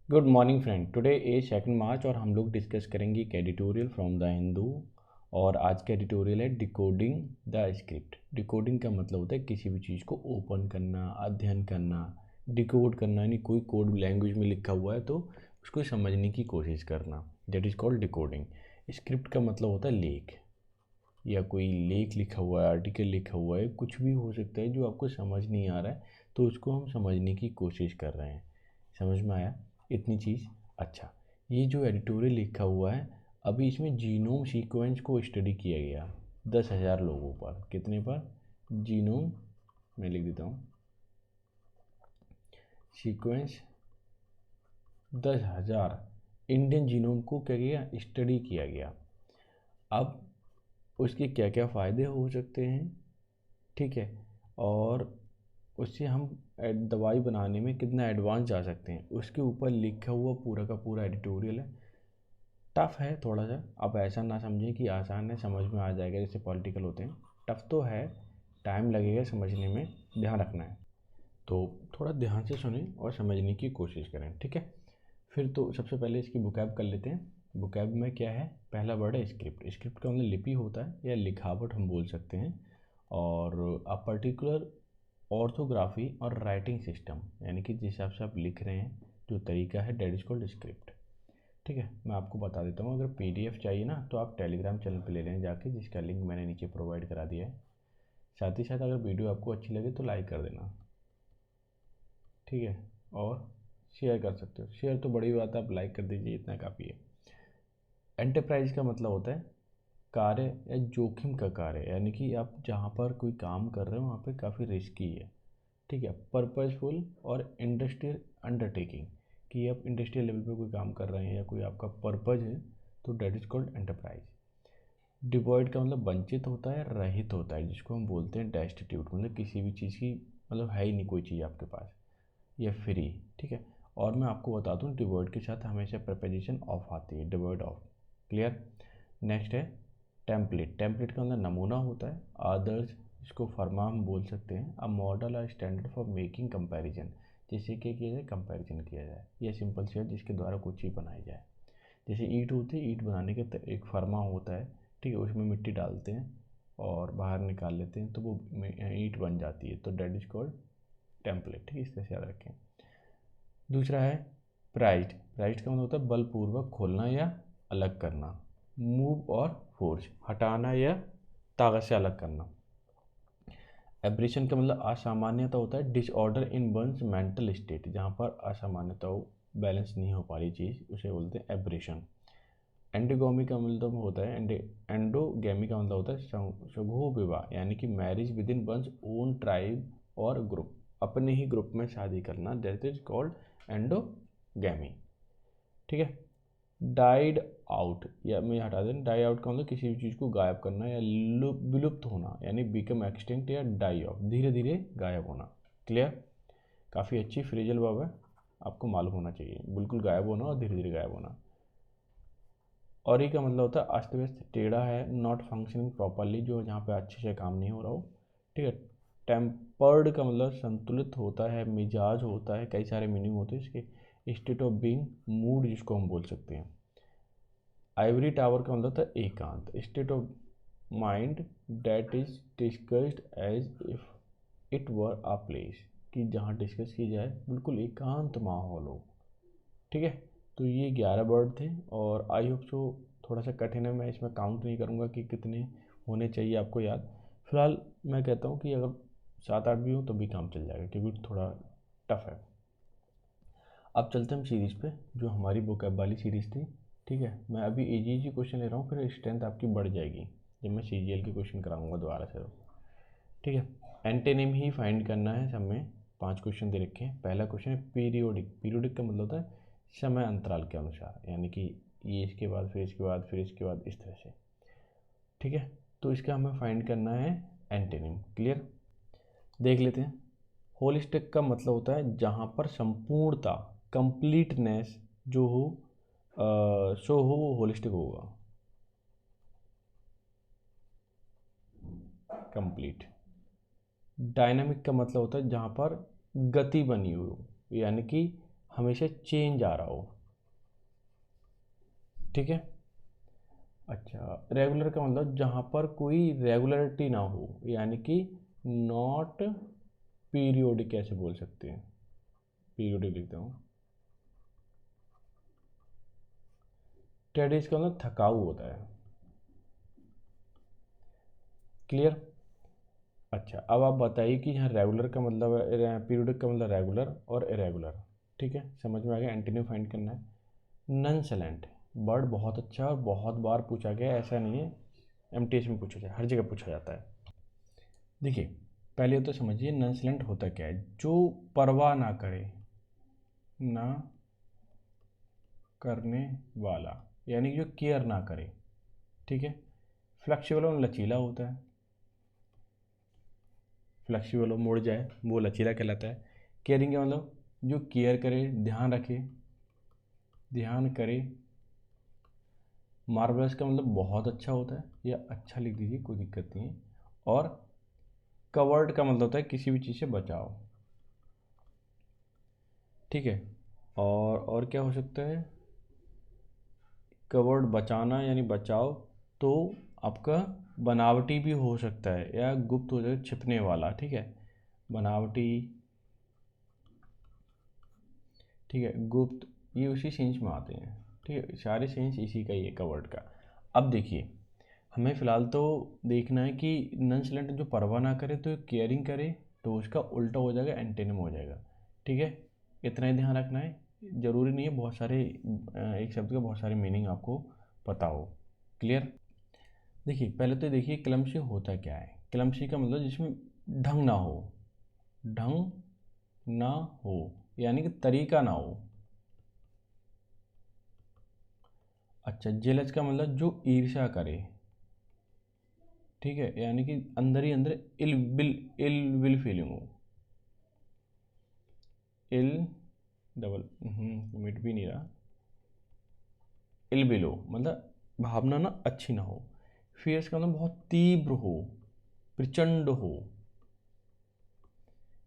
Good morning friend. Today is 2 मार्च और हम लोग डिस्कस करेंगे एक एडिटोरियल फ्रॉम द हिंदू। और आज का एडिटोरियल है डिकोडिंग द स्क्रिप्ट। डिकोडिंग का मतलब होता है किसी भी चीज़ को ओपन करना, अध्ययन करना, डिकोड करना, यानी कोई कोड लैंग्वेज में लिखा हुआ है तो उसको समझने की कोशिश करना, that is called decoding. Script का मतलब होता है लेख, या कोई लेख लिखा हुआ है, आर्टिकल लिखा हुआ है, कुछ भी हो सकता है जो आपको समझ नहीं आ रहा है तो उसको हम समझने की कोशिश कर रहे हैं। समझ में आया इतनी चीज़? अच्छा, ये जो एडिटोरियल लिखा हुआ है, अभी इसमें जीनोम सीक्वेंस को स्टडी किया गया 10,000 लोगों पर। कितने पर? जीनोम, मैं लिख देता हूँ, सीक्वेंस 10,000 इंडियन जीनोम को क्या किया, स्टडी किया गया। अब उसके क्या क्या फ़ायदे हो सकते हैं, ठीक है, और उससे हम दवाई बनाने में कितना एडवांस जा सकते हैं, उसके ऊपर लिखा हुआ पूरा का पूरा एडिटोरियल है। टफ़ है थोड़ा सा, अब ऐसा ना समझें कि आसान है, समझ में आ जाएगा जैसे पॉलिटिकल होते हैं। टफ़ तो है, टाइम लगेगा समझने में, ध्यान रखना है। तो थोड़ा ध्यान से सुनें और समझने की कोशिश करें, ठीक है। फिर तो सबसे पहले इसकी बुकैब कर लेते हैं। बुकैब में क्या है? पहला वर्ड है स्क्रिप्ट। स्क्रिप्ट का मतलब लिपि होता है या लिखावट हम बोल सकते हैं, और अ पर्टिकुलर ऑर्थोग्राफी और राइटिंग सिस्टम, यानी कि जिस हिसाब से आप लिख रहे हैं जो तरीका है, डेट इज कॉल्ड स्क्रिप्ट। ठीक है, मैं आपको बता देता हूँ, अगर पीडीएफ चाहिए ना तो आप टेलीग्राम चैनल पे ले लें जाके, जिसका लिंक मैंने नीचे प्रोवाइड करा दिया है। साथ ही साथ अगर वीडियो आपको अच्छी लगे तो लाइक कर देना, ठीक है, और शेयर कर सकते हो। शेयर तो बड़ी बात है, आप लाइक कर दीजिए, इतना काफ़ी है। एंटरप्राइज का मतलब होता है कार्य या जोखिम का कार्य, यानी कि आप जहाँ पर कोई काम कर रहे हो वहाँ पे काफ़ी रिस्की है, ठीक है। पर्पजफुल और इंडस्ट्रियल अंडरटेकिंग, कि आप इंडस्ट्रियल लेवल पे कोई काम कर रहे हैं या कोई आपका पर्पज है, तो that is called enterprise. Devoid का मतलब वंचित होता है, रहित होता है, जिसको हम बोलते हैं डेस्टिट्यूट, मतलब किसी भी चीज़ की मतलब है ही नहीं कोई चीज़ आपके पास, या फ्री, ठीक है। और मैं आपको बता दूं, डिवॉइड के साथ हमेशा प्रपोजिशन ऑफ आती है, डिवॉइड ऑफ। क्लियर? नेक्स्ट है टेम्पलेट। टेम्पलेट का मतलब नमूना होता है, आदर्श, इसको फरमा हम बोल सकते हैं। अ मॉडल और स्टैंडर्ड फॉर मेकिंग कंपैरिजन, जिससे क्या किया जाए, कंपैरिजन किया जाए। यह सिंपल सी है जिसके द्वारा कोई चीज़ बनाई जाए। जैसे ईंट होती है, ईंट बनाने का एक फरमा होता है, ठीक है, उसमें मिट्टी डालते हैं और बाहर निकाल लेते हैं तो वो ईंट बन जाती है, तो डेट इज कॉल्ड टेम्पलेट, ठीक है, इस तरह से याद रखें। दूसरा है प्राइज्ड। प्राइज्ड का मतलब होता है बलपूर्वक खोलना या अलग करना। मूव और फोर्स, हटाना या ताकत से अलग करना। एब्रेशन का मतलब असामान्यता होता है, disorder in one's mental state, जहाँ पर असामान्यता हो, बैलेंस नहीं हो पा रही चीज़, उसे बोलते हैं एब्रेशन। एंडोगेमी का मतलब होता है एंडोगेमी का मतलब होता है सघो विवाह, यानी कि marriage with in one's own tribe और ग्रुप, अपने ही ग्रुप में शादी करना, दैट इज कॉल्ड एंडोगेमी, ठीक है। डाइड आउट, या मैं हटा दें, डाई आउट का मतलब किसी भी चीज़ को गायब करना या विलुप्त होना, यानी बिकम एक्सटिंक्ट या डाई ऑफ, धीरे धीरे गायब होना। क्लियर? काफ़ी अच्छी फ्रेजल वर्ब है, आपको मालूम होना चाहिए, बिल्कुल गायब होना और धीरे धीरे गायब होना। और ई का मतलब होता है अस्त व्यस्त, टेढ़ा है, नॉट फंक्शनिंग प्रॉपरली, जो जहाँ पे अच्छे से काम नहीं हो रहा हो, ठीक है। टेम्पर्ड का मतलब संतुलित होता है, मिजाज होता है, कई सारे मीनिंग होते हैं इसके। स्टेट ऑफ बीइंग, मूड जिसको हम बोल सकते हैं। आइवरी टावर का मतलब होता है एकांत, state of mind that is discussed as if it were a place, कि जहाँ डिस्कस की जाए बिल्कुल एकांत माहौल हो, ठीक है। तो ये 11 वर्ड थे, और आई होप सो थोड़ा सा कठिन है, मैं इसमें काउंट नहीं करूँगा कि कितने होने चाहिए आपको याद। फिलहाल मैं कहता हूँ कि अगर 7-8 भी हो तो भी काम चल जाएगा, क्योंकि थोड़ा टफ है। अब चलते हैं हम सीरीज़ पे, जो हमारी बुकैब वाली सीरीज़ थी, ठीक है। मैं अभी इजी इजी क्वेश्चन ले रहा हूँ, फिर स्ट्रेंथ आपकी बढ़ जाएगी जब मैं सीजीएल के क्वेश्चन कराऊंगा दोबारा से, ठीक है। एंटेनिम ही फाइंड करना है, सब में 5 क्वेश्चन दे रखे हैं। पहला क्वेश्चन है पीरियोडिक। पीरियोडिक का मतलब होता है समय अंतराल के अनुसार, यानी कि ये इसके बाद फिर इसके बाद फिर इसके बाद, इस तरह से, ठीक है। तो इसका हमें फाइंड करना है एंटेनिम। क्लियर? देख लेते हैं। होलिस्टिक का मतलब होता है जहाँ पर संपूर्णता, कंप्लीटनेस जो हो, सो हो, वो होलिस्टिक होगा, कंप्लीट। डायनामिक का मतलब होता है जहाँ पर गति बनी हुई हो, यानी कि हमेशा चेंज आ रहा हो, ठीक है। अच्छा, रेगुलर का मतलब जहाँ पर कोई रेगुलरिटी ना हो, यानी कि नॉट पीरियोडिक कैसे बोल सकते हैं, पीरियोडिक लिखता हूँ। टेडिस का मतलब थकाऊ होता है, क्लियर। अच्छा, अब आप बताइए कि यहाँ रेगुलर का मतलब है, पीरियोडिक का मतलब रेगुलर और इरेगुलर, ठीक है, समझ में आ गया। एंटीनिम फाइंड करना है। नॉनसेलेंट वर्ड बहुत अच्छा और बहुत बार पूछा गया है, ऐसा नहीं है, एमटीएस में पूछा जाए, हर जगह पूछा जाता है। देखिए, पहले तो समझिए नॉनसेलेंट होता क्या है, जो परवाह ना करे, ना करने वाला, यानी कि जो केयर ना करे, ठीक है। फ्लेक्सिबल और लचीला होता है, फ्लेक्सिबल हो मुड़ जाए वो लचीला कहलाता है। केयरिंग का मतलब जो केयर करे, ध्यान रखे, ध्यान करे। मार्वलस का मतलब बहुत अच्छा होता है, या अच्छा लिख दीजिए, कोई दिक्कत नहीं है। और कवर्ड का मतलब होता है किसी भी चीज़ से बचाव, ठीक है। और क्या हो सकता है, कवर्ड बचाना यानी बचाव, तो आपका बनावटी भी हो सकता है, या गुप्त हो जाए, छिपने वाला, ठीक है, बनावटी, ठीक है, गुप्त, ये उसी सेंस में आते हैं, ठीक है, सारे सेंस इसी का ही है कवर्ड का। अब देखिए, हमें फ़िलहाल तो देखना है कि नॉनसेलेंट जो परवाह ना करे तो केयरिंग करे, तो उसका उल्टा हो जाएगा, एंटेनिम हो जाएगा, ठीक है। इतना ही ध्यान रखना है, ज़रूरी नहीं है बहुत सारे एक शब्द का बहुत सारे मीनिंग आपको पता हो, क्लियर। देखिए, पहले तो देखिए क्लमशी होता क्या है। क्लमशी का मतलब जिसमें ढंग ना हो, ढंग ना हो, यानी कि तरीका ना हो। अच्छा, जेलस का मतलब जो ईर्ष्या करे, ठीक है, यानी कि अंदर ही अंदर इल विल फीलिंग हो, इल डबल मिट भी नहीं रहा, इल विल हो, मतलब भावना ना अच्छी ना हो। फियर्स का मतलब बहुत तीव्र हो, प्रचंड हो।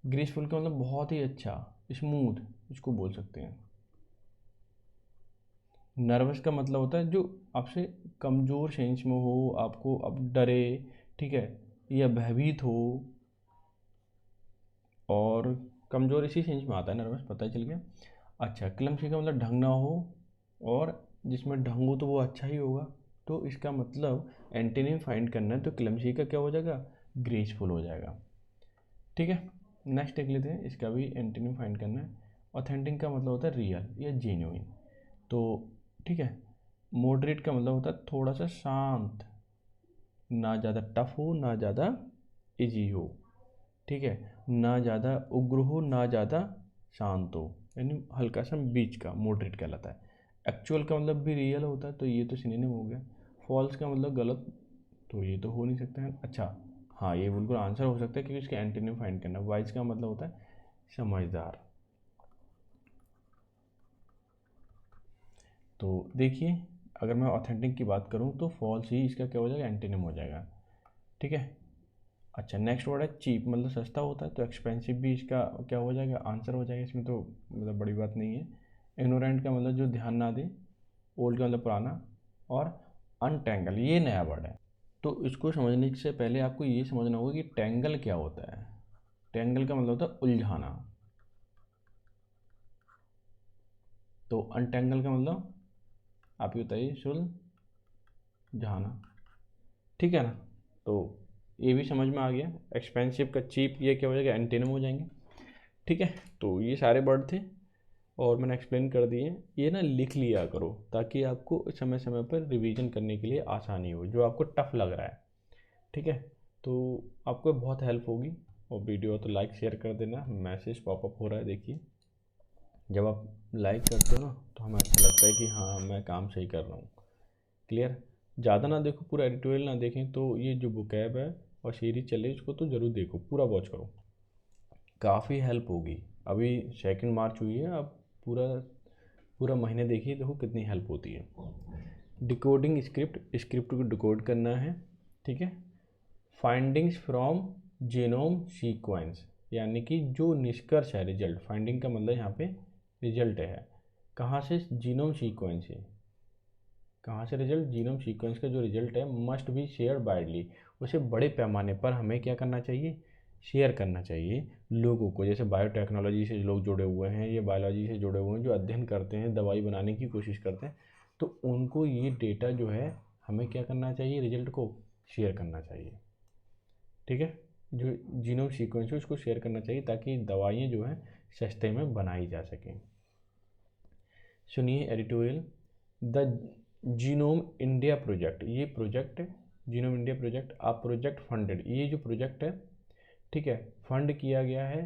ग्रेसफुल का मतलब बहुत ही अच्छा, स्मूथ, इसको बोल सकते हैं। नर्वस का मतलब होता है जो आपसे कमज़ोर सेंस में हो, आपको अब डरे, ठीक है, या भयभीत हो, और कमज़ोर इसी सेंस में आता है नर्वस, पता ही चल गया। अच्छा, क्लमसी का मतलब ढंग ना हो, और जिसमें ढंग हो तो वो अच्छा ही होगा, तो इसका मतलब एंटीनिम फाइंड करना है, तो क्लमसी का क्या हो जाएगा, ग्रेसफुल हो जाएगा, ठीक है। नेक्स्ट देख लेते हैं, इसका भी एंटीनिम फाइंड करना है। ऑथेंटिक का मतलब होता है रियल या जेन्युइन, तो ठीक है। मॉडरेट का मतलब होता है थोड़ा सा शांत, ना ज़्यादा टफ हो ना ज़्यादा इजी हो, ठीक है, ना ज़्यादा उग्र हो ना ज़्यादा शांत हो, यानी हल्का सा बीच का मॉडरेट कहलाता है। एक्चुअल का मतलब भी रियल होता है, तो ये तो सिनोनिम हो गया। फॉल्स का मतलब गलत, तो ये तो हो नहीं सकता है। अच्छा, हाँ, ये बिल्कुल आंसर हो सकता है क्योंकि इसके एंटीनिम फाइंड करना है। वाइज का मतलब होता है समझदार। तो देखिए, अगर मैं ऑथेंटिक की बात करूँ तो फॉल्स ही इसका क्या हो जाएगा, एंटीनिम हो जाएगा, ठीक है। अच्छा, नेक्स्ट वर्ड है चीप, मतलब सस्ता होता है, तो एक्सपेंसिव भी इसका क्या हो जाएगा, आंसर हो जाएगा, इसमें तो मतलब बड़ी बात नहीं है। इग्नोरेंट का मतलब जो ध्यान ना दे, ओल्ड का मतलब पुराना, और अनटेंगल ये नया वर्ड है। तो इसको समझने से पहले आपको ये समझना होगा कि टेंगल क्या होता है। टेंगल का मतलब होता है उलझाना, तो अनटेंगल का मतलब आप ही बताइए, सुलझाना, ठीक है ना। तो ये भी समझ में आ गया। एक्सपेंसिव का चीप, ये क्या हो जाएगा, एंटीनिम हो जाएंगे, ठीक है। तो ये सारे वर्ड थे और मैंने एक्सप्लेन कर दिए। ये ना लिख लिया करो ताकि आपको समय समय पर रिवीजन करने के लिए आसानी हो, जो आपको टफ लग रहा है, ठीक है। तो आपको बहुत हेल्प होगी। और वीडियो तो लाइक शेयर कर देना। मैसेज पॉपअप हो रहा है, देखिए, जब आप लाइक करते हो ना तो हमें अच्छा लगता है कि हाँ, मैं काम सही कर रहा हूँ, क्लियर। ज़्यादा ना देखो, पूरा एडिटोरियल ना देखें, तो ये जो बुकैब है और सीरीज चल रही है उसको तो ज़रूर देखो, पूरा वॉच करो, काफ़ी हेल्प होगी। अभी 2 मार्च हुई है, अब पूरा पूरा महीने देखिए, देखो कितनी हेल्प होती है। डिकोडिंग स्क्रिप्ट, स्क्रिप्ट को डिकोड करना है, ठीक है। फाइंडिंग्स फ्रॉम जीनोम सीक्वेंस, यानी कि जो निष्कर्ष है, रिजल्ट, फाइंडिंग का मतलब यहाँ पे रिजल्ट है, कहाँ से, जीनोम सीक्वेंस से, कहाँ से रिजल्ट, जीनोम सीक्वेंस का जो रिजल्ट है मस्ट बी शेयर वाइडली, उसे बड़े पैमाने पर हमें क्या करना चाहिए, शेयर करना चाहिए लोगों को। जैसे बायोटेक्नोलॉजी से लोग जुड़े हुए हैं या बायोलॉजी से जुड़े हुए हैं जो अध्ययन करते हैं, दवाई बनाने की कोशिश करते हैं, तो उनको ये डेटा जो है हमें क्या करना चाहिए, रिजल्ट को शेयर करना चाहिए। ठीक है, जो जीनोम सीक्वेंस है उसको शेयर करना चाहिए ताकि दवाइयाँ जो हैं सस्ते में बनाई जा सकें। सुनिए editorial, the genome India project, ये प्रोजेक्ट जीनोम इंडिया प्रोजेक्ट आप प्रोजेक्ट फंडेड, ये जो प्रोजेक्ट है ठीक है फंड किया गया है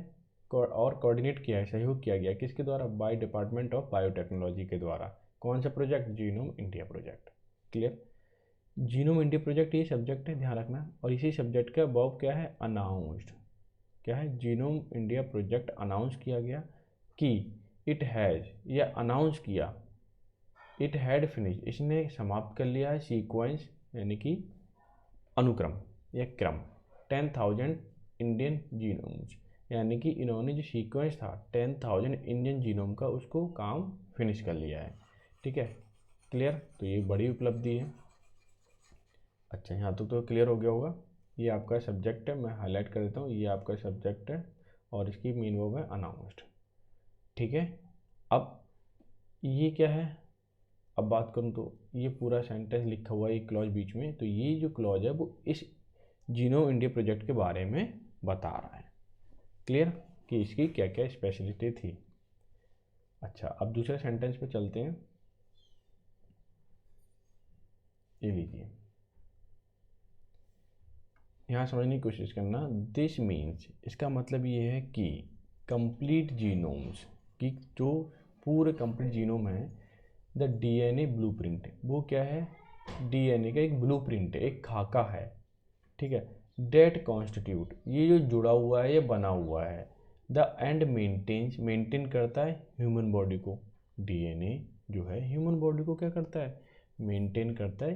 और कोऑर्डिनेट किया है, सहयोग किया गया है किसके द्वारा, बाय डिपार्टमेंट ऑफ बायोटेक्नोलॉजी के द्वारा। कौन सा project, genome India project. Clear, genome India project ये सब्जेक्ट है, ध्यान रखना। और इसी सब्जेक्ट का वर्ब क्या है, अनाउंस्ड, क्या है, जीनोम इंडिया प्रोजेक्ट अनाउंस किया गया कि इट हैज़, या अनाउंस किया, इट हैड फिनिश, इसने समाप्त कर लिया है, सीक्वेंस यानी कि अनुक्रम या क्रम, 10,000 इंडियन जीनोम्स, यानी कि इन्होंने जो सीक्वेंस था 10,000 इंडियन जीनोम का उसको काम फिनिश कर लिया है। ठीक है, क्लियर, तो ये बड़ी उपलब्धि है। अच्छा, यहाँ तक तो क्लियर हो गया होगा। ये आपका सब्जेक्ट है, मैं हाईलाइट कर देता हूँ, ये आपका सब्जेक्ट है और इसकी मेन वर्ब है अनाउंस्ड। ठीक है, अब ये क्या है, अब बात करूँ तो ये पूरा सेंटेंस लिखा हुआ है, एक क्लॉज बीच में, तो ये जो क्लॉज है वो इस जीनोम इंडिया प्रोजेक्ट के बारे में बता रहा है। क्लियर, कि इसकी क्या क्या स्पेशलिटी थी। अच्छा, अब दूसरे सेंटेंस पे चलते हैं। ये लीजिए, यहाँ समझने की कोशिश करना। दिस मीन्स, इसका मतलब ये है कि कंप्लीट जीनोम्स, कि जो पूरे कंप्लीट जीनोम है, द डीएनए ब्लूप्रिंट, वो क्या है, डीएनए का एक ब्लूप्रिंट है, एक खाका है। ठीक है, डेट कॉन्स्टिट्यूट, ये जो जुड़ा हुआ है, ये बना हुआ है, द एंड मेंटेन्स, मेंटेन करता है ह्यूमन बॉडी को। डीएनए जो है ह्यूमन बॉडी को क्या करता है, मेंटेन करता है।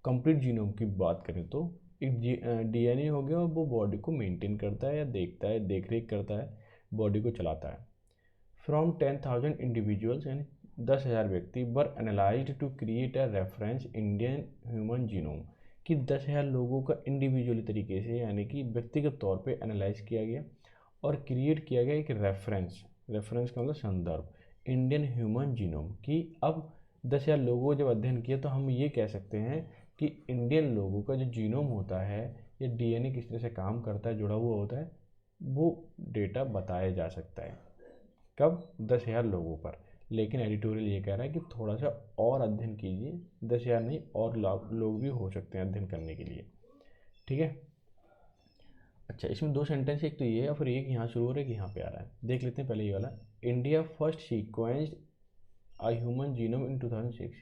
कंप्लीट जीनोम की बात करें तो एक डीएनए हो गया और वो बॉडी को मेंटेन करता है या देखता है, देख रेख करता है, बॉडी को चलाता है। फ्रॉम 10,000 इंडिविजुअल्स, यानी 10,000 व्यक्ति were analysed to create a reference Indian human genome, कि 10,000 लोगों का इंडिविजुअली तरीके से यानी कि व्यक्तिगत तौर पे एनालाइज किया गया और क्रिएट किया गया एक रेफरेंस, रेफरेंस का मतलब संदर्भ, इंडियन ह्यूमन जीनोम, कि अब 10,000 लोगों को जब अध्ययन किया तो हम ये कह सकते हैं कि इंडियन लोगों का जो जीनोम होता है या डीएनए किस तरह से काम करता है, जुड़ा हुआ होता है, वो डेटा बताया जा सकता है। कब, 10,000 लोगों पर। लेकिन एडिटोरियल ये कह रहा है कि थोड़ा सा और अध्ययन कीजिए, 10,000 नहीं और लोग भी हो सकते हैं अध्ययन करने के लिए। ठीक है, अच्छा, इसमें दो सेंटेंस, एक तो ये है और फिर एक यहाँ शुरू हो रहा है, कि यहाँ पे आ रहा है। देख लेते हैं पहले ये वाला, India first sequenced a human genome in 2006,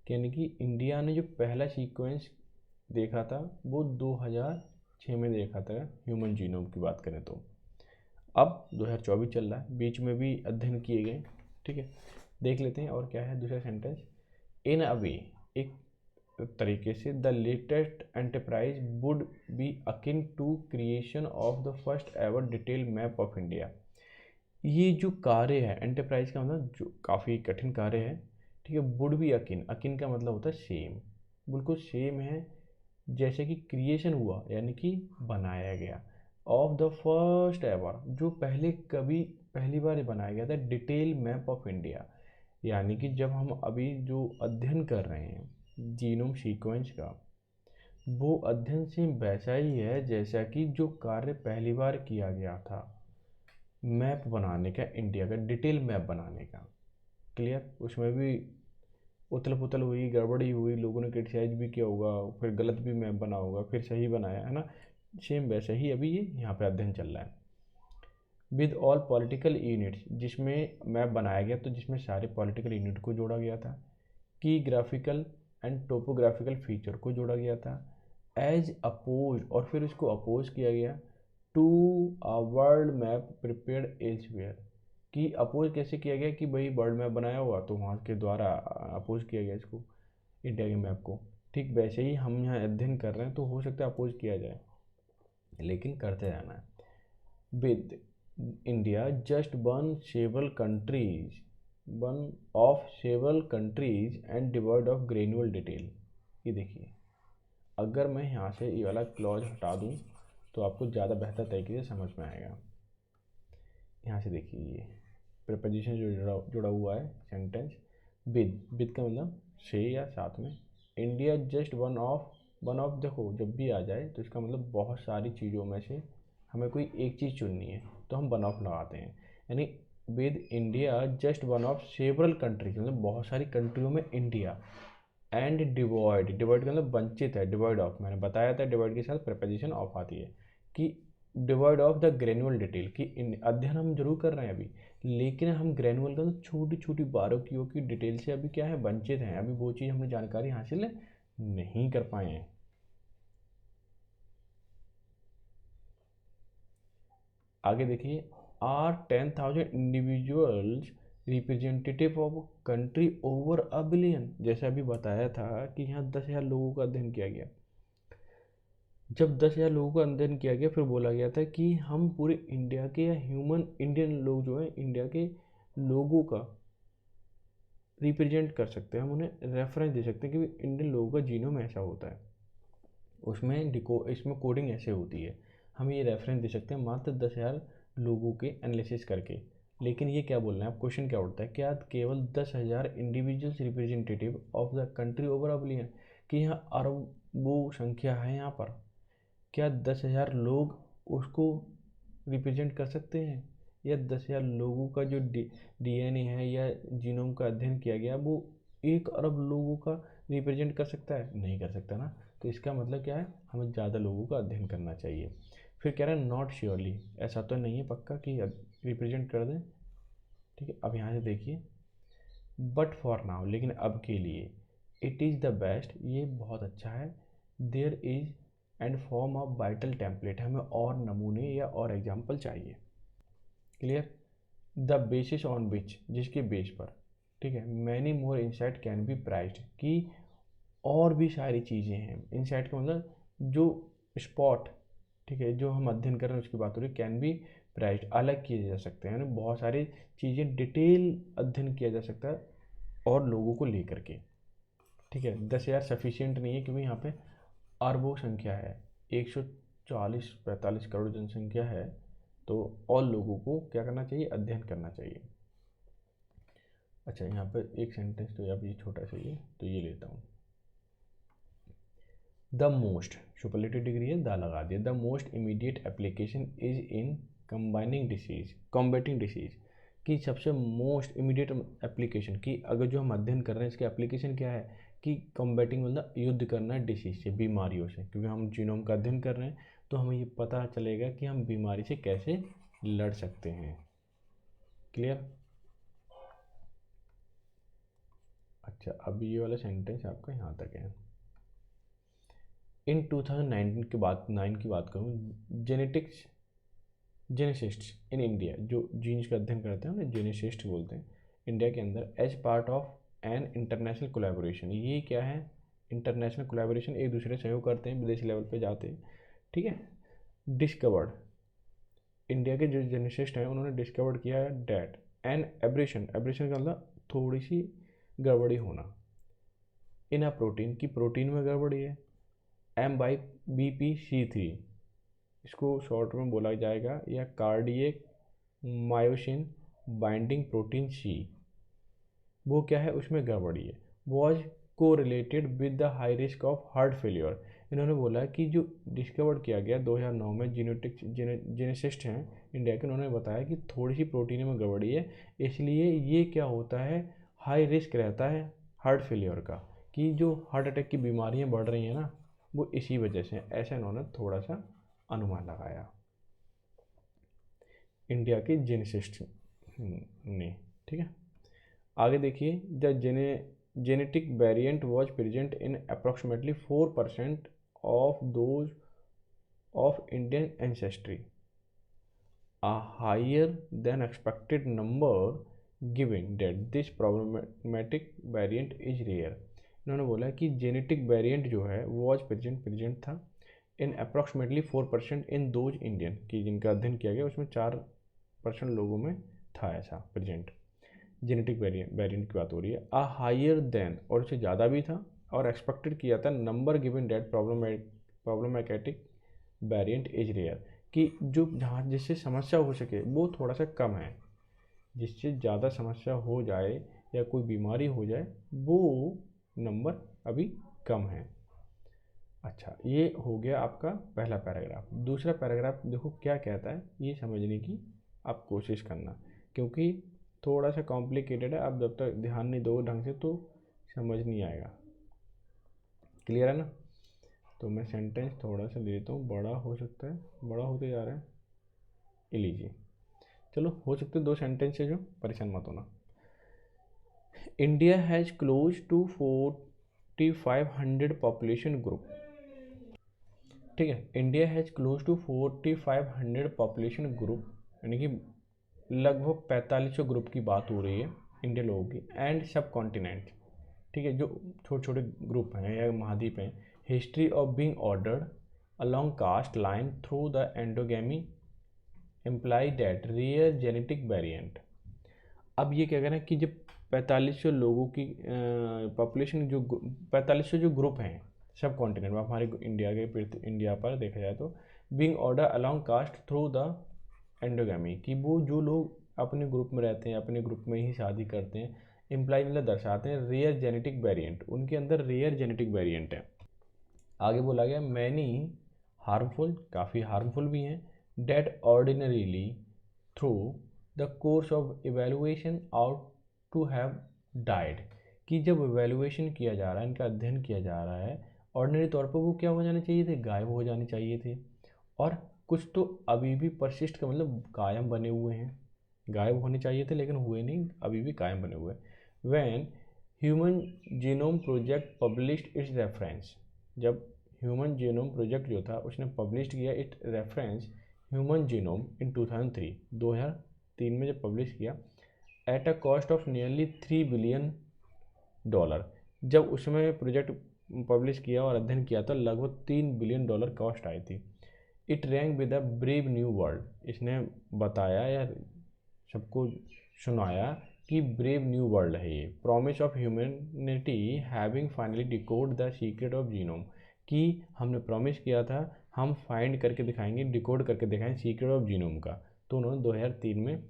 यानी कि इंडिया ने जो पहला सीक्वेंस देखा था वो 2006 में देखा था, ह्यूमन जीनोम की बात करें तो। अब 2024 चल रहा है, बीच में भी अध्ययन किए गए। ठीक है, देख लेते हैं और क्या है दूसरा सेंटेंस। इन अ वे, एक तरीके से, the latest enterprise would be akin to creation of the first ever detail map of India. ये जो कार्य है, एंटरप्राइज का मतलब जो काफ़ी कठिन कार्य है, ठीक है, वुड बी अकिन, अकिन का मतलब होता है सेम, बिल्कुल सेम है जैसे कि क्रिएशन हुआ यानी कि बनाया गया, ऑफ द फर्स्ट एवर, जो पहली बार बनाया गया था, डिटेल मैप ऑफ इंडिया, यानी कि जब हम अभी जो अध्ययन कर रहे हैं जीनोम सीक्वेंस का, वो अध्ययन सेम वैसा ही है जैसा कि जो कार्य पहली बार किया गया था, मैप बनाने का, इंडिया का डिटेल मैप बनाने का। क्लियर, उसमें भी उथल पुथल हुई, गड़बड़ी हुई, लोगों ने क्रिटिसाइज भी किया होगा, फिर गलत भी मैप बना होगा, फिर सही बनाया है ना, सेम वैसे ही अभी ये यहाँ पे अध्ययन चल रहा है। विद ऑल पॉलिटिकल यूनिट्स, जिसमें मैप बनाया गया तो जिसमें सारे पॉलिटिकल यूनिट को जोड़ा गया था, की ग्राफिकल एंड टोपोग्राफिकल फीचर को जोड़ा गया था, एज अपोज, और फिर उसको अपोज किया गया to a world map prepared elsewhere, कि अपोज कैसे किया गया कि भाई वर्ल्ड मैप बनाया हुआ तो वहाँ के द्वारा अपोज किया गया इसको, इंडिया के मैप को। ठीक वैसे ही हम यहाँ अध्ययन कर रहे हैं तो हो सकता है अपोज किया जाए, लेकिन करते रहना है। With India just one several countries, one of several countries and devoid of granule detail. ये देखिए, अगर मैं यहाँ से ये वाला क्लॉज हटा दूँ तो आपको ज़्यादा बेहतर तरीके से समझ में आएगा। यहाँ से देखिए, ये प्रीपोजिशन जो जुड़ा हुआ है सेंटेंस विद का मतलब से या साथ में। इंडिया जस्ट वन ऑफ देखो, जब भी आ जाए तो इसका मतलब बहुत सारी चीज़ों में से हमें कोई एक चीज़ चुननी है तो हम वन ऑफ लगाते हैं। यानी with India just one of several countries, मतलब बहुत सारी कंट्रियों में इंडिया। एंड डिवॉइड का मतलब वंचित है, डिवॉइड ऑफ, मैंने बताया था डिवॉइड के साथ प्रीपोजिशन ऑफ आती है कि devoid of the granule detail, कि अध्ययन हम जरूर कर रहे हैं अभी, लेकिन हम ग्रेनुअल का तो छोटी छोटी बारीकियों की डिटेल से अभी क्या है, वंचित हैं। अभी वो चीज़ हमने जानकारी हासिल नहीं कर पाए हैं। आगे देखिए, are 10,000 individuals representative of country over a billion. जैसे अभी बताया था कि यहाँ 10,000 लोगों का अध्ययन किया गया। जब 10,000 लोगों का अध्ययन किया गया, फिर बोला गया था कि हम पूरे इंडिया के या इंडियन लोग जो है, इंडिया के लोगों का रिप्रेजेंट कर सकते हैं, हम उन्हें रेफरेंस दे सकते हैं कि इंडियन लोगों का जीनोम ऐसा होता है, उसमें इसमें कोडिंग ऐसे होती है। हम ये रेफरेंस दे सकते हैं मात्र 10,000 लोगों के एनालिसिस करके। लेकिन ये क्या बोल रहे हैं आप, क्वेश्चन क्या उठता है, क्या केवल 10,000 individuals representative of the country over a billion, कि यहाँ अरबों संख्या है यहाँ पर, क्या 10,000 लोग उसको रिप्रेजेंट कर सकते हैं, या 10,000 लोगों का जो डीएनए है या जीनोम का अध्ययन किया गया वो 1 अरब लोगों का रिप्रेजेंट कर सकता है? नहीं कर सकता ना। तो इसका मतलब क्या है, हमें ज़्यादा लोगों का अध्ययन करना चाहिए। फिर कह रहा है नॉट श्योरली, ऐसा तो नहीं है पक्का कि रिप्रेजेंट कर दें। ठीक है, अब यहाँ से देखिए, बट फॉर नाउ, लेकिन अब के लिए, इट इज़ द बेस्ट, ये बहुत अच्छा है, there is and form of vital template, हमें और नमूने या और एग्जाम्पल चाहिए। Clear, the basis on which, जिसके बेस पर, ठीक है, many more insight can be prized, कि और भी सारी चीज़ें हैं। इंसाइट का मतलब जो स्पॉट, ठीक है, जो हम अध्ययन कर रहे हैं उसकी बात हो रही, कैन बी प्राइज्ड, अलग किए जा सकते हैं, यानी बहुत सारी चीज़ें डिटेल अध्ययन किया जा सकता है और लोगों को लेकर के। ठीक है, 10,000 सफिशियंट नहीं है, क्योंकि यहाँ पे अरबों संख्या है, 140-45 करोड़ जनसंख्या है, तो और लोगों को क्या करना चाहिए, अध्ययन करना चाहिए। अच्छा, यहाँ पर एक सेंटेंस तो अभी छोटा सा ये, तो ये लेता हूँ। द मोस्ट, सुपरलेटिव डिग्री है, द लगा दिया। The most immediate application is in combating disease, कि सबसे मोस्ट इमीडिएट एप्लीकेशन, कि अगर जो हम अध्ययन कर रहे हैं इसके एप्लीकेशन क्या है, कि कॉम्बैटिंग मतलब युद्ध करना है डिसीज से, बीमारियों से, क्योंकि हम जीनोम का अध्ययन कर रहे हैं तो हमें ये पता चलेगा कि हम बीमारी से कैसे लड़ सकते हैं। क्लियर। अच्छा, अब ये वाला सेंटेंस आपका यहाँ तक है। इन 2019 की बात 9 की बात करूँ, जेनेसिस्ट्स इन इंडिया, जो जीन्स का अध्ययन करते हैं उन्हें जेनेसिस्ट बोलते हैं, इंडिया के अंदर, as part of an international collaboration. ये क्या है, इंटरनेशनल कोलैबोरेशन, एक दूसरे सहयोग करते हैं, विदेशी लेवल पे जाते हैं। ठीक है, डिस्कवर्ड, इंडिया के जो जेनेसिस्ट हैं उन्होंने डिस्कवर्ड किया है डैट एन एब्रेशन का मतलब थोड़ी सी गड़बड़ी होना, इन अ प्रोटीन, की प्रोटीन में गड़बड़ी है, MYBPC3, इसको शॉर्ट में बोला जाएगा, या cardiac myosin binding protein C, वो क्या है, उसमें गड़बड़ी है, वॉज को related with the high risk of heart failure. इन्होंने बोला कि जो डिस्कवर किया गया 2009 में, जेनेसिस्ट हैं इंडिया के, उन्होंने बताया कि थोड़ी सी प्रोटीन में गड़बड़ी है, इसलिए ये क्या होता है, हाई रिस्क रहता है हार्ट फेलियर का, कि जो हार्ट अटैक की बीमारियां बढ़ रही हैं ना, वो इसी वजह से, ऐसा इन्होंने थोड़ा सा अनुमान लगाया इंडिया के जेनेसिस्ट ने। ठीक है, आगे देखिए, the genetic variant was present in approximately 4% of those of Indian ancestry, a higher than expected number given that this problematic variant is rare। इन्होंने बोला कि जेनेटिक वेरिएंट जो है वो आज प्रेजेंट था इन अप्रॉक्सीमेटली 4% इन दोज इंडियन, की जिनका अध्ययन किया गया उसमें 4% लोगों में था ऐसा प्रेजेंट, जेनेटिक वेरिएंट की बात हो रही है। अ हायर देन, और उससे ज़्यादा भी था और एक्सपेक्टेड किया था, number given that problematic variant is rare, कि जो जहाँ जिससे समस्या हो सके वो थोड़ा सा कम है, जिससे ज़्यादा समस्या हो जाए या कोई बीमारी हो जाए वो नंबर अभी कम है। अच्छा, ये हो गया आपका पहला पैराग्राफ। दूसरा पैराग्राफ देखो क्या कहता है, ये समझने की आप कोशिश करना, क्योंकि थोड़ा सा कॉम्प्लिकेटेड है। आप जब तक ध्यान नहीं दोगे ढंग से तो समझ नहीं आएगा। क्लियर है ना? तो मैं सेंटेंस थोड़ा सा लेता हूँ, बड़ा हो सकता है, बड़ा होते जा रहा है, ये लीजिए। चलो, हो सकते 2 सेंटेंस है, जो परेशान मत होना। India has close to 4500 population group. ठीक है, India has close to 4500 population group, यानी कि लगभग 4500 ग्रुप की बात हो रही है इंडिया लोगों की। एंड सब कॉन्टिनेंट, ठीक है, जो छोटे छोटे ग्रुप हैं या महाद्वीप हैं। History of being ordered along caste line through the endogamy imply that rare genetic variant. अब ये क्या कह रहे हैं कि जब 4500 लोगों की पॉपुलेशन, जो 4500 जो ग्रुप हैं सब कॉन्टिनेंट में, हमारे इंडिया पर देखा जाए तो, being order along caste through the endogamy, कि वो जो लोग अपने ग्रुप में रहते हैं अपने ग्रुप में ही शादी करते हैं, इम्प्लाई मतलब दर्शाते हैं रेयर जेनेटिक वेरिएंट, उनके अंदर रेयर जेनेटिक वेरिएंट है। आगे बोला गया मैनी हार्मफुल, काफ़ी हार्मफुल भी हैं, that ordinarily through the course of evaluation out to have died, कि जब इवेलुएशन किया जा रहा है, इनका अध्ययन किया जा रहा है, ऑर्डिनरी तौर पर वो क्या हो जाने चाहिए थे, गायब हो जाने चाहिए थे। और कुछ तो अभी भी परसिस्ट का मतलब कायम बने हुए हैं, गायब होने चाहिए थे लेकिन हुए नहीं, अभी भी कायम बने हुए। When human genome project published it's reference, जब ह्यूमन जीनोम प्रोजेक्ट जो था उसने पब्लिश किया इट रेफरेंस ह्यूमन जीनोम इन 2003 में जब पब्लिश किया, at a cost of nearly $3 billion, जब उसमें प्रोजेक्ट पब्लिश किया और अध्ययन किया था लगभग $3 बिलियन कॉस्ट आई थी। It rank with a brave new world, इसने बताया या सबको सुनाया कि ब्रेव न्यू वर्ल्ड है ये, promise of humanity having finally decode the secret of genome, कि हमने प्रॉमिस किया था हम फाइंड करके दिखाएंगे, डिकोड करके दिखाएंगे सीक्रेट ऑफ जीनोम का, तो उन्होंने 2003 में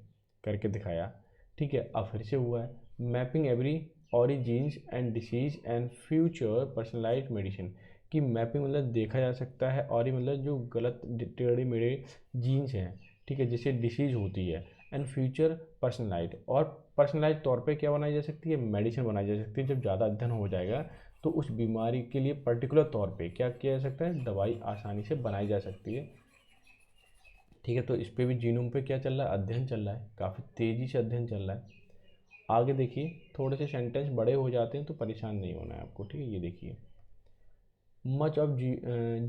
करके दिखाया। ठीक है, अब फिर से हुआ है mapping every origins and disease and future personalised medicine, कि मैपिंग मतलब देखा जा सकता है, और मतलब जो गलत टेढ़े मेढ़े जीन्स हैं, ठीक है, जिससे डिसीज होती है, एंड फ्यूचर पर्सनलाइज, और पर्सनलाइज तौर पे क्या बनाई जा सकती है, मेडिसिन बनाई जा सकती है। जब ज़्यादा अध्ययन हो जाएगा तो उस बीमारी के लिए पर्टिकुलर तौर पे क्या किया जा सकता है, दवाई आसानी से बनाई जा सकती है। ठीक है, तो इस पे भी जीनोम पे क्या चल रहा है, अध्ययन चल रहा है, काफ़ी तेज़ी से अध्ययन चल रहा है। आगे देखिए, थोड़े से सेंटेंस बड़े हो जाते हैं तो परेशान नहीं होना है आपको। ठीक है, ये देखिए, much of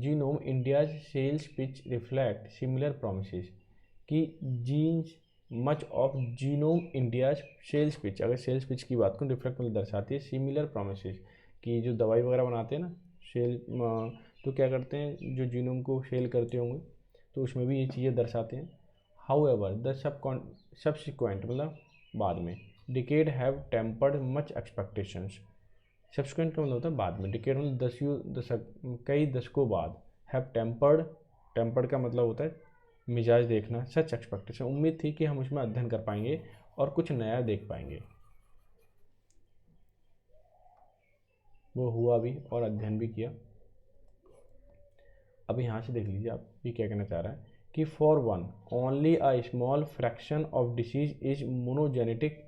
genome India's sales pitch reflect similar promises, कि genes much of genome India's sales pitch, अगर सेल्स पिच की बात करूँ, रिफ्लेक्ट मतलब दर्शाती है सिमिलर प्रोमिसेस, कि जो दवाई वगैरह बनाते हैं ना सेल, तो क्या करते हैं जो जीनोम को सेल करते होंगे तो उसमें भी ये चीज़ें दर्शाते हैं। हाउ एवर द सब्सिक्वेंट मतलब बाद में, decade have tempered much expectations, subsequent का मतलब होता है बाद में, डिकेड मतलब कई दशकों बाद, हैव टेम्पर्ड का मतलब होता है मिजाज देखना, सच एक्सपेक्टेशन, उम्मीद थी कि हम उसमें अध्ययन कर पाएंगे और कुछ नया देख पाएंगे, वो हुआ भी और अध्ययन भी किया। अब यहाँ से देख लीजिए आप ये क्या कहना चाह रहा है, कि for one only a small fraction of disease is monogenetic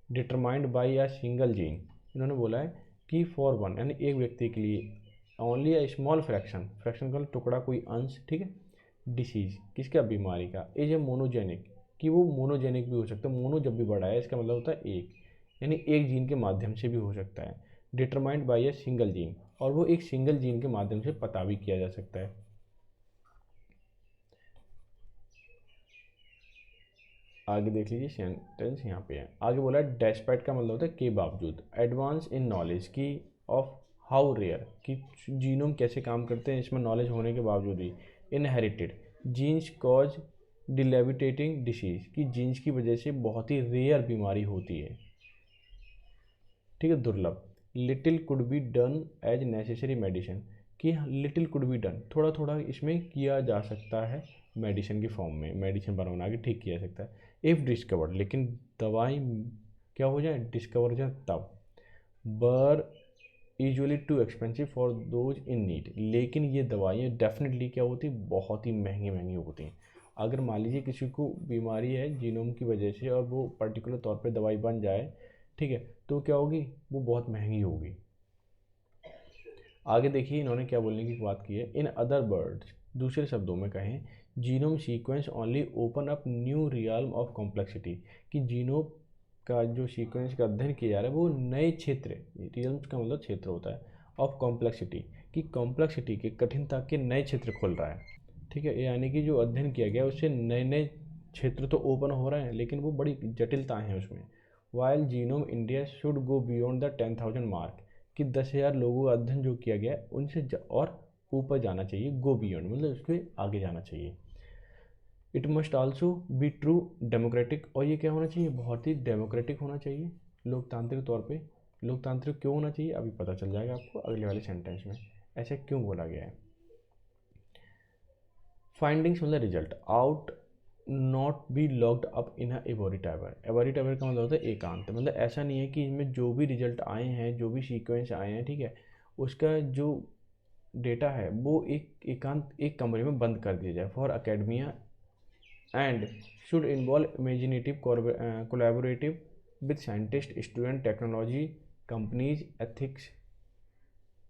determined by a single gene. इन्होंने बोला है कि फॉर वन यानी एक व्यक्ति के लिए, only a small fraction, fraction का टुकड़ा कोई अंश, ठीक है, डिसीज किसका, बीमारी का, इज ए मोनोजेनिक, कि वो मोनोजेनिक भी हो सकता है, मोनो जब भी बड़ा है इसका मतलब होता है एक, यानी एक जीन के माध्यम से भी हो सकता है, determined by a single gene, और वो एक सिंगल जीन के माध्यम से पता भी किया जा सकता है। आगे देख लीजिए सेंटेंस यहाँ पे है, आगे बोला है डेस्पाइट का मतलब होता है के बावजूद, एडवांस इन नॉलेज की ऑफ हाउ रेयर, कि जीनोम कैसे काम करते हैं इसमें नॉलेज होने के बावजूद भी, इनहेरिटेड जीन्स कॉज डिलेबिटेटिंग डिसीज, कि जीन्स की वजह से बहुत ही रेयर बीमारी होती है, ठीक है, दुर्लभ। Little could be done as necessary medicine, कि लिटिल कुड बी डन, थोड़ा थोड़ा इसमें किया जा सकता है मेडिसिन की फॉर्म में, मेडिसिन बना के ठीक किया जा सकता है। इफ़ डिस्कवर्ड, लेकिन दवाई क्या हो जाए, डिस्कवर हो जाए तब। बर usually too expensive for those in need, लेकिन ये दवाइयाँ डेफिनेटली क्या होती, बहुत ही महंगी महंगी होती हैं। अगर मान लीजिए किसी को बीमारी है जीनोम की वजह से और वो पर्टिकुलर तौर पे दवाई बन जाए, ठीक है, तो क्या होगी, वो बहुत महंगी होगी। आगे देखिए इन्होंने क्या बोलने की बात की है। इन अदर वर्ड्स, दूसरे शब्दों में कहें, genome sequence only open up new realm of complexity, कि जीनोम का जो सीक्वेंस का अध्ययन किया जा रहा है वो नए क्षेत्र, रियल्म्स का मतलब क्षेत्र होता है, ऑफ कॉम्प्लेक्सिटी, कि कॉम्प्लेक्सिटी के कठिनता के नए क्षेत्र खोल रहा है, ठीक है, यानी कि जो अध्ययन किया गया उससे नए नए क्षेत्र तो ओपन हो रहे हैं लेकिन वो बड़ी जटिलताएँ हैं उसमें। While genome India should go beyond the 10,000 mark, कि 10,000 लोगों का अध्ययन जो किया गया है उनसे और ऊपर जाना चाहिए, गो बियॉन्ड मतलब उसके आगे जाना चाहिए। It must also be true democratic, और ये क्या होना चाहिए, बहुत ही डेमोक्रेटिक होना चाहिए, लोकतांत्रिक तौर पे। लोकतांत्रिक क्यों होना चाहिए अभी पता चल जाएगा आपको अगले वाले सेंटेंस में, ऐसे क्यों बोला गया है। फाइंडिंग्स मतलब result, out not be locked up in ivory tower, ivory tower का मतलब होता है एकांत, मतलब ऐसा नहीं है कि इसमें जो भी रिजल्ट आए हैं, जो भी सीक्वेंस आए हैं, ठीक है, उसका जो डेटा है वो एक कमरे में बंद कर दिया जाए। For academia and should involve imaginative collaborative with scientist, student, technology companies,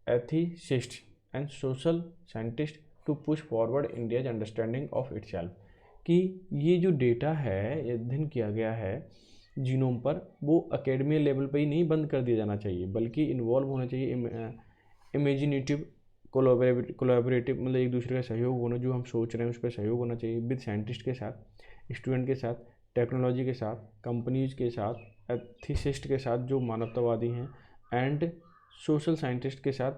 ethicist and social scientist to push forward India's understanding of itself, कि ये जो डेटा है अध्ययन किया गया है जीनोम पर वो अकेडमी लेवल पर ही नहीं बंद कर दिया जाना चाहिए बल्कि इन्वॉल्व होना चाहिए इमेजिनेटिव कोलैबोरेटिव, मतलब एक दूसरे का सहयोग होना, जो हम सोच रहे हैं उस पर सहयोग होना चाहिए, विद साइंटिस्ट के साथ, स्टूडेंट के साथ, टेक्नोलॉजी के साथ, कंपनीज के साथ, एथिसिस्ट के साथ जो मानवतावादी हैं, एंड सोशल साइंटिस्ट के साथ,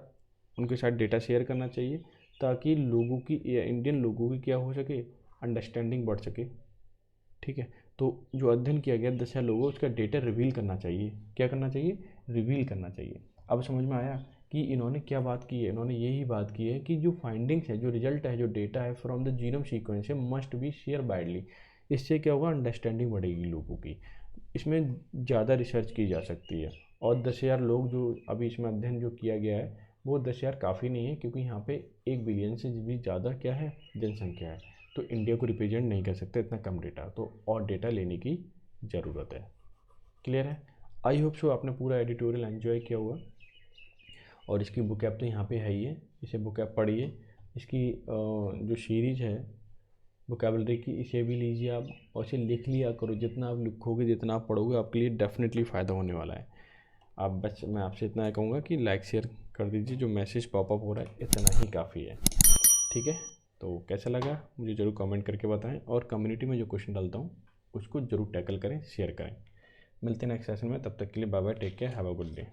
उनके साथ डेटा शेयर करना चाहिए ताकि लोगों की या इंडियन लोगों की क्या हो सके, अंडरस्टैंडिंग बढ़ सके, ठीक है। तो जो अध्ययन किया गया 10,000 लोगों उसका डेटा रिवील करना चाहिए, क्या करना चाहिए, रिवील करना चाहिए। अब समझ में आया कि इन्होंने क्या बात की है, इन्होंने यही बात की है कि जो फाइंडिंग्स है, जो रिजल्ट है, जो डेटा है फ्रॉम द जीनोम सीक्वेंस है मस्ट बी शेयर वाइडली, इससे क्या होगा, अंडरस्टैंडिंग बढ़ेगी लोगों की, इसमें ज़्यादा रिसर्च की जा सकती है। और 10,000 लोग जो अभी इसमें अध्ययन जो किया गया है वो 10,000 काफ़ी नहीं है, क्योंकि यहाँ पे 1 बिलियन से भी ज़्यादा क्या है, जनसंख्या है, तो इंडिया को रिप्रेजेंट नहीं कर सकते इतना कम डेटा, तो और डेटा लेने की ज़रूरत है। क्लियर है। आई होप सो आपने पूरा एडिटोरियल एंजॉय किया होगा, और इसकी बुक ऐप तो यहाँ पे है ही है, इसे बुक ऐप पढ़िए। इसकी जो सीरीज़ है वोकैबलरी की, इसे भी लीजिए आप और इसे लिख लिया करो, जितना आप लिखोगे जितना आप पढ़ोगे आपके लिए डेफिनेटली फ़ायदा होने वाला है। आप बस मैं आपसे इतना कहूँगा कि लाइक शेयर कर दीजिए, जो मैसेज पॉपअप हो रहा है इतना ही काफ़ी है, ठीक है। तो कैसा लगा मुझे ज़रूर कमेंट करके बताएं, और कम्युनिटी में जो क्वेश्चन डालता हूँ उसको ज़रूर टैकल करें, शेयर करें। मिलते हैं नेक्स्ट सेशन में, तब तक के लिए bye bye, take care, have a good day.